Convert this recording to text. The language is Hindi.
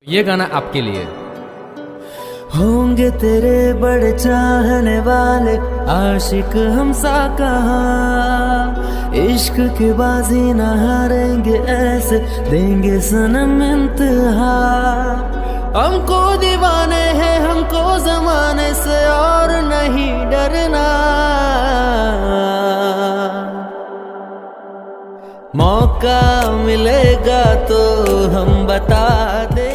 ये गाना आपके लिए। होंगे तेरे बड़े चाहने वाले आशिक हमसा कहाँ, इश्क की बाजी न हारेंगे ऐसे देंगे सनम इंतहा। हमको दीवाने हैं हमको जमाने से और नहीं डरना, मौका मिलेगा तो हम बता दे।